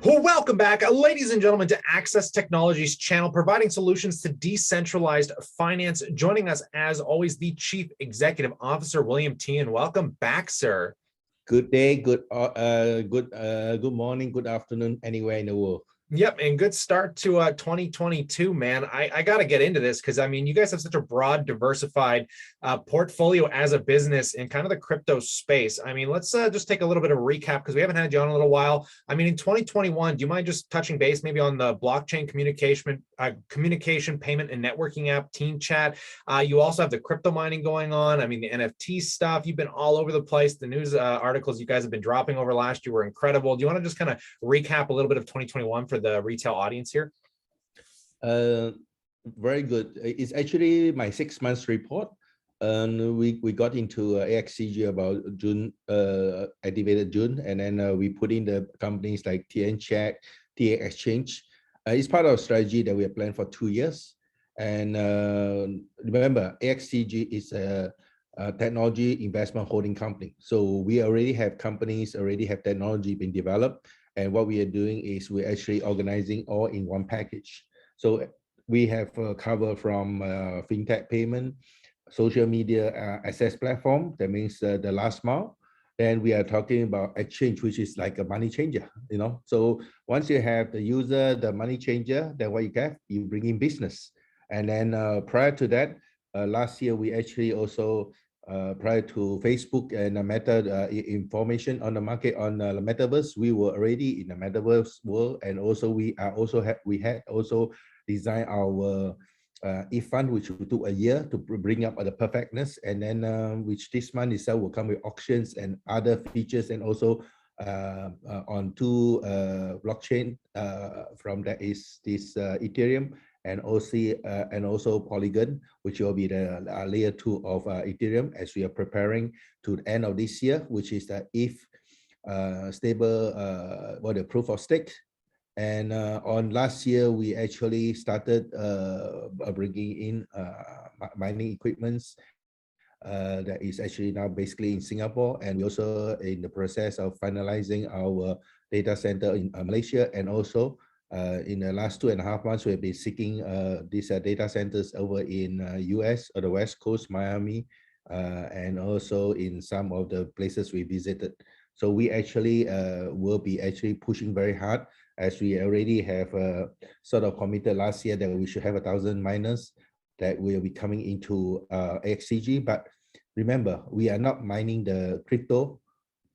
Well, welcome back, ladies and gentlemen, to Access Technologies channel, providing solutions to decentralized finance. Joining us, as always, the Chief Executive Officer, William Teehan. Welcome back, sir. Good day, good morning, good afternoon, anywhere in the world. Yep, and good start to 2022, man. I got to get into this because, I mean, you guys have such a broad, diversified portfolio as a business in kind of the crypto space. I mean, let's just take a little bit of a recap because we haven't had you on in a little while. I mean, in 2021, do you mind just touching base maybe on the blockchain communication, payment, and networking app, Team Chat? You also have the crypto mining going on. I mean, the NFT stuff. You've been all over the place. The news articles you guys have been dropping over last year were incredible. Do you want to just kind of recap a little bit of 2021 for the retail audience here? Very good. It's actually my 6 months report. And we got into AXTG about June, activated June, and then we put in the companies like TN Check, AXTG. It's part of our strategy that we have planned for 2 years. And remember, AXTG is a technology investment holding company. So we already have companies, already have technology being developed. And what we are doing is we're actually organizing all in one package. So we have cover from fintech payment, social media access platform, that means the last mile. Then we are talking about exchange, which is like a money changer, you know. So once you have the user, the money changer, then what you get, you bring in business. And then prior to that, last year, we actually also prior to Facebook and Meta information on the market on the metaverse, we were already in the metaverse world, and also we had also designed our e-fund, which took a year to bring up the perfectness, and then which this month itself will come with auctions and other features, and also on two blockchain from that is this Ethereum and also Polygon, which will be the layer 2 of Ethereum, as we are preparing to the end of this year, which is the ETH stable, the proof of stake. And on last year, we actually started bringing in mining equipments that is actually now basically in Singapore, and we also in the process of finalizing our data center in Malaysia, and also in the last 2.5 months, we've been seeking these data centers over in US or the West Coast, Miami, and also in some of the places we visited. So we actually will be actually pushing very hard, as we already have sort of committed last year that we should have 1,000 miners that will be coming into AXTG. But remember, we are not mining the crypto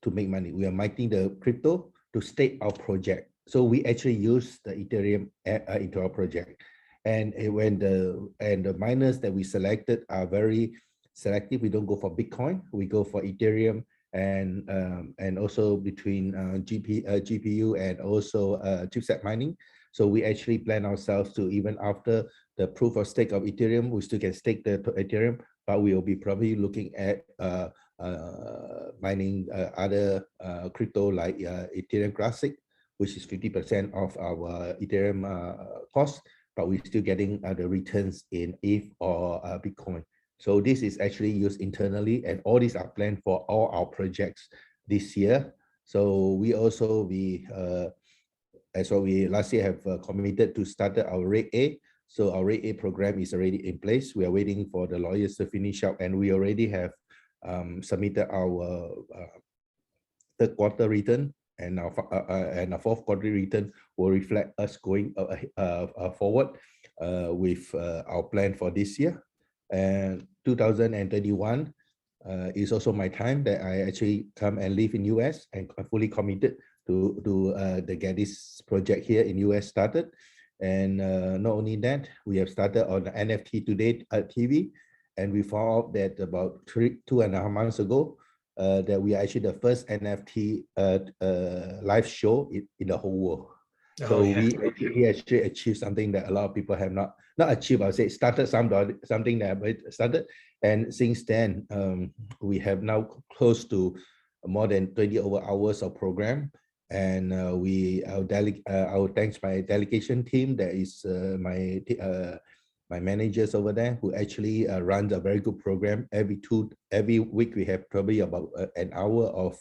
to make money. We are mining the crypto to stake our project. So we actually use the Ethereum into our project, and when the miners that we selected are very selective, we don't go for Bitcoin, we go for Ethereum, and also between GPU and also chipset mining. So we actually plan ourselves to, even after the proof of stake of Ethereum, we still can stake the Ethereum, but we will be probably looking at mining other crypto like Ethereum Classic, which is 50% of our Ethereum cost, but we're still getting the returns in ETH or Bitcoin. So this is actually used internally, and all these are planned for all our projects this year. So we also as what we last year have committed to start our Rate A. So our Rate A program is already in place. We are waiting for the lawyers to finish up, and we already have submitted our third quarter return, and our fourth quarter return will reflect us going forward with our plan for this year. And 2021 is also my time that I actually come and live in US, and I'm fully committed to get this project here in US started. And not only that, we have started on the NFT Today TV, and we found out that about 2.5 months ago that we are actually the first NFT live show in the whole world. So we actually achieved something that a lot of people have not achieved. I would say started something that started, and since then we have now close to more than 20 hours of program. And I'll thanks my delegation team, that is my managers over there, who actually runs a very good program. Every week we have probably about an hour of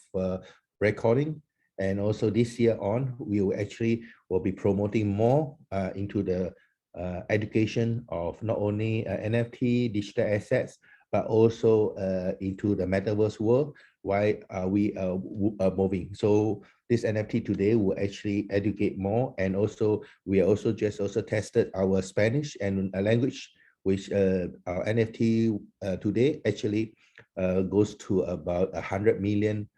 recording, And also this year on, we will be promoting more into the education of not only NFT, digital assets, but also into the metaverse world, while we are moving. So this NFT today will actually educate more, and also we also tested our Spanish and language, which our NFT today actually goes to about 100 million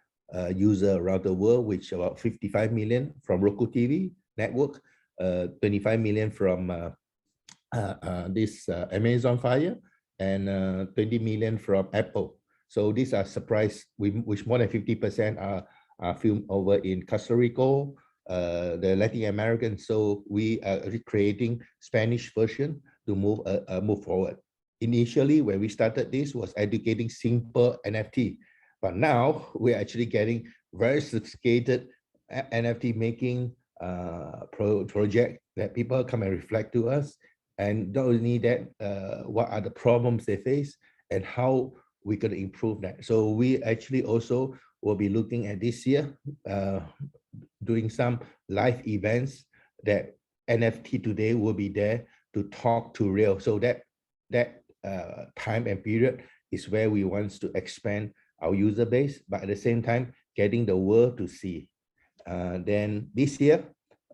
user around the world, which about 55 million from Roku TV network, 25 million from this Amazon Fire, and 20 million from Apple. So these are surprise, which more than 50% are filmed over in Costa Rica, the Latin American. So we are creating Spanish version to move forward. Initially, when we started this, was educating simple NFT, but now we're actually getting very sophisticated NFT making project that people come and reflect to us. And not only that, what are the problems they face and how we can improve that. So we actually also will be looking at this year, doing some live events that NFT today will be there to talk to real. So that time and period is where we want to expand our user base, but at the same time, getting the world to see. Then this year,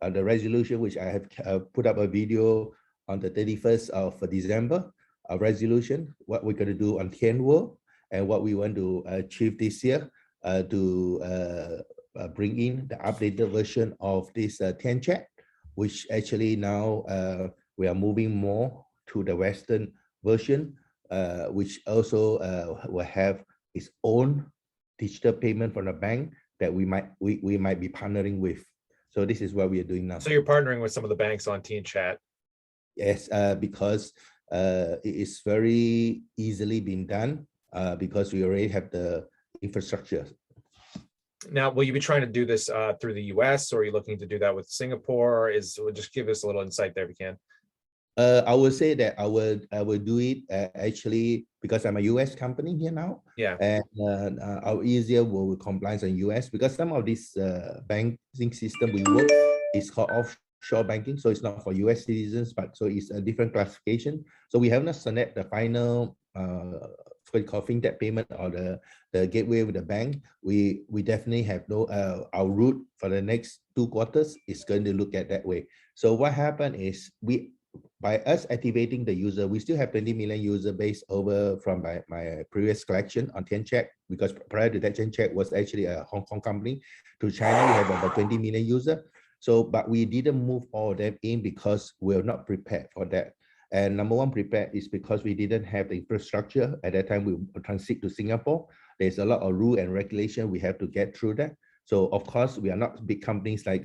the resolution, which I have put up a video on the 31st of December, a resolution, what we're going to do on Tien World, and what we want to achieve this year to bring in the updated version of this Tien Chat, which actually now we are moving more to the Western version, which also will have its own digital payment from the bank that we might be partnering with. So this is what we are doing now. So you're partnering with some of the banks on Tien Chat. Yes, because it is very easily been done because we already have the infrastructure. Now, will you be trying to do this through the US, or are you looking to do that with Singapore? Just give us a little insight there if you can. I would say that I will do it actually because I'm a US company here now. Yeah. And our easier will compliance in US because some of this banking system we work is called offshore banking, so it's not for US citizens, but so it's a different classification. So we have not select the final what you call fintech payment or the gateway with the bank. We definitely have no our route for the next 2 quarters is going to look at that way. So what happened is by us activating the user, we still have 20 million user base over from my previous collection on Tien Chat, because prior to that, Tien Chat was actually a Hong Kong company. To China, we have about 20 million user. So, but we didn't move all of them in because we're not prepared for that. And number one prepared is because we didn't have the infrastructure. At that time, we transit to Singapore. There's a lot of rule and regulation we have to get through that. So of course, we are not big companies like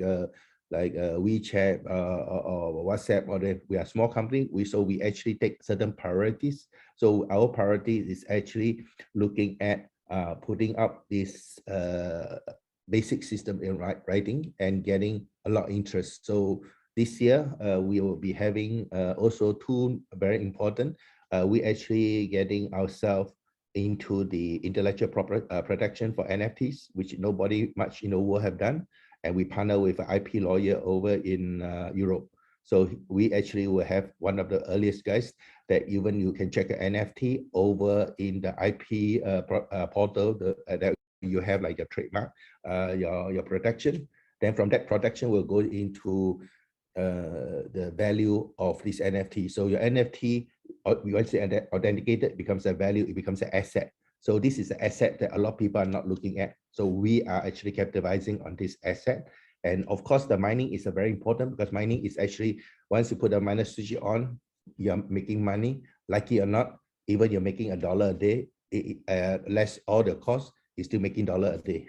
WeChat or WhatsApp, we are a small company. So we actually take certain priorities. So our priority is actually looking at putting up this basic system in writing and getting a lot of interest. So this year we will be having also 2 very important. We actually getting ourselves into the intellectual property protection for NFTs, which nobody much in the world have done. And we partner with an IP lawyer over in Europe. So we actually will have one of the earliest guys that even you can check an NFT over in the IP portal that you have like your trademark, your protection. Then from that protection will go into the value of this NFT. So your NFT, once it's authenticated, becomes a value, it becomes an asset. So this is an asset that a lot of people are not looking at. So we are actually capitalizing on this asset. And of course, the mining is very important because mining is actually, once you put a miner switch on, you're making money. Like it or not, even you're making $1 a day, less all the costs, you're still making $1 a day.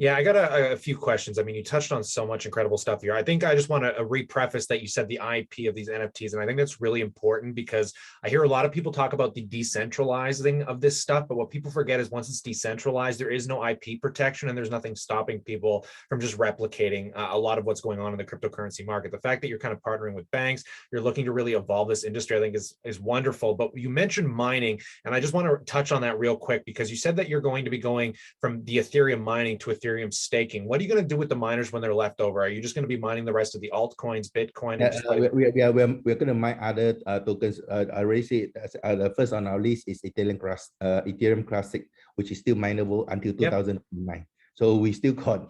Yeah, I got a few questions. I mean, you touched on so much incredible stuff here. I think I just want to re-preface that you said the IP of these NFTs, and I think that's really important because I hear a lot of people talk about the decentralizing of this stuff, but what people forget is once it's decentralized, there is no IP protection and there's nothing stopping people from just replicating a lot of what's going on in the cryptocurrency market. The fact that you're kind of partnering with banks, you're looking to really evolve this industry, I think is wonderful. But you mentioned mining, and I just want to touch on that real quick because you said that you're going to be going from the Ethereum mining to Ethereum Ethereum staking. What are you going to do with the miners when they're left over? Are you just going to be mining the rest of the altcoins, Bitcoin, and just we're going to mine other tokens. I already said the first on our list is Ethereum Classic, which is still mineable until 2009. So we still got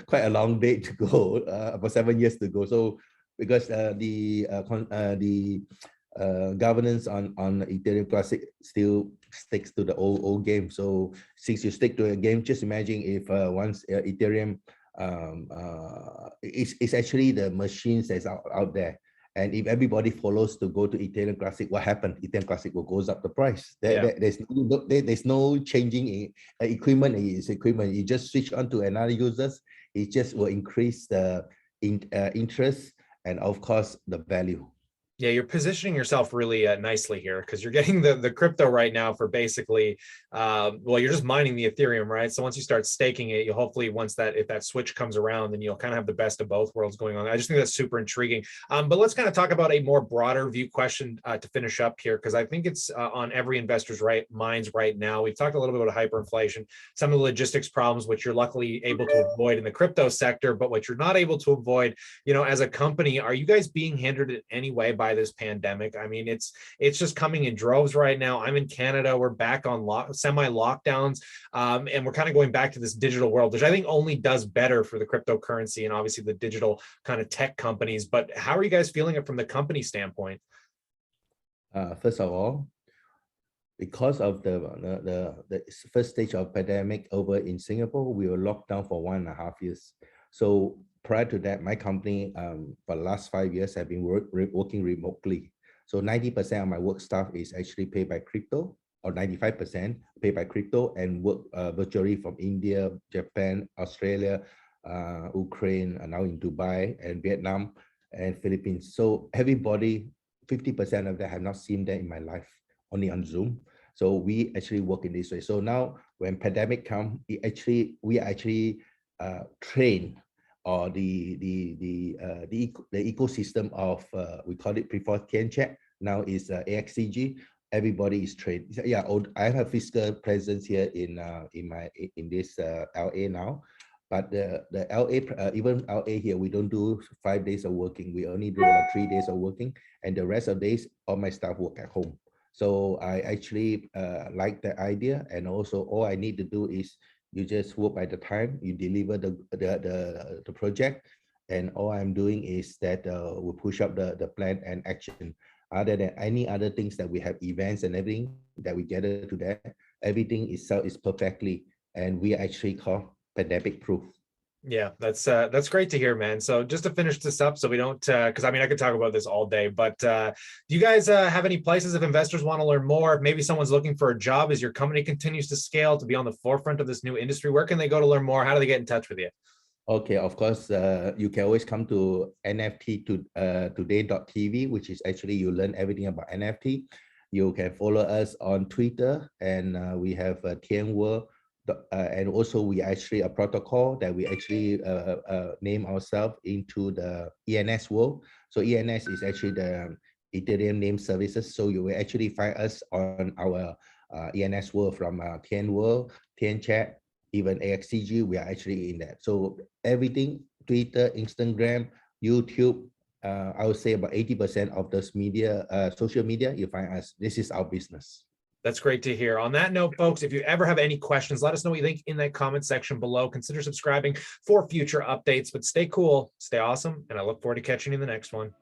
quite a long day to go, about 7 years to go. So because the governance on Ethereum Classic still sticks to the old game. So since you stick to a game, just imagine if once Ethereum it's actually the machines that's out there. And if everybody follows to go to Ethereum Classic, what happened? Ethereum Classic will goes up the price. There's no changing in equipment. Is equipment. You just switch on to another users. It just will increase the interest and of course the value. Yeah, you're positioning yourself really nicely here because you're getting the crypto right now for basically, well, you're just mining the Ethereum, right? So once you start staking it, you'll hopefully, if that switch comes around, then you'll kind of have the best of both worlds going on. I just think that's super intriguing. But let's kind of talk about a more broader view question to finish up here, because I think it's on every investor's minds right now. We've talked a little bit about hyperinflation, some of the logistics problems, which you're luckily able to avoid in the crypto sector, but what you're not able to avoid, as a company, are you guys being hindered in any way by this pandemic? I mean, it's just coming in droves right now. I'm in Canada. We're back on semi-lockdowns, and we're kind of going back to this digital world, which I think only does better for the cryptocurrency and obviously the digital kind of tech companies. But how are you guys feeling it from the company standpoint? First of all, because of the first stage of pandemic over in Singapore, we were locked down for 1.5 years. So prior to that, my company for the last 5 years have been working remotely. So 90% of my work staff is actually paid by crypto, or 95% paid by crypto, and work virtually from India, Japan, Australia, Ukraine, and now in Dubai and Vietnam and Philippines. So everybody, 50% of them have not seen them in my life, only on Zoom. So we actually work in this way. So now when pandemic come, we actually train or the ecosystem of we call it before TianChat, now is AXTG. Everybody is trained. Yeah, I have a physical presence here in this LA now, but the LA, even LA here, we don't do 5 days of working. We only do 3 days of working, and the rest of days all my staff work at home. So I actually like the idea, and also all I need to do is you just work by the time you deliver the project, and all I'm doing is that we push up the plan and action. Other than any other things that we have events and everything that we gather to that, everything itself is perfectly, and we actually call pandemic proof. Yeah, that's great to hear, man. So just to finish this up, so we don't, because I mean, I could talk about this all day, but do you guys have any places if investors want to learn more? Maybe someone's looking for a job as your company continues to scale to be on the forefront of this new industry. Where can they go to learn more? How do they get in touch with you? Okay, of course, you can always come to nft today.tv, which is actually you learn everything about NFT. You can follow us on Twitter, and we have Tianworld. And also we actually a protocol that we actually name ourselves into the ENS world. So ENS is actually the Ethereum name services. So you will actually find us on our ENS world, from Tianworld, TianChat, even AXTG. We are actually in that. So everything, Twitter, Instagram, YouTube, I would say about 80% of this media, social media, you find us. This is our business. That's great to hear. On that note, folks, if you ever have any questions, let us know what you think in that comment section below. Consider subscribing for future updates, but stay cool, stay awesome, and I look forward to catching you in the next one.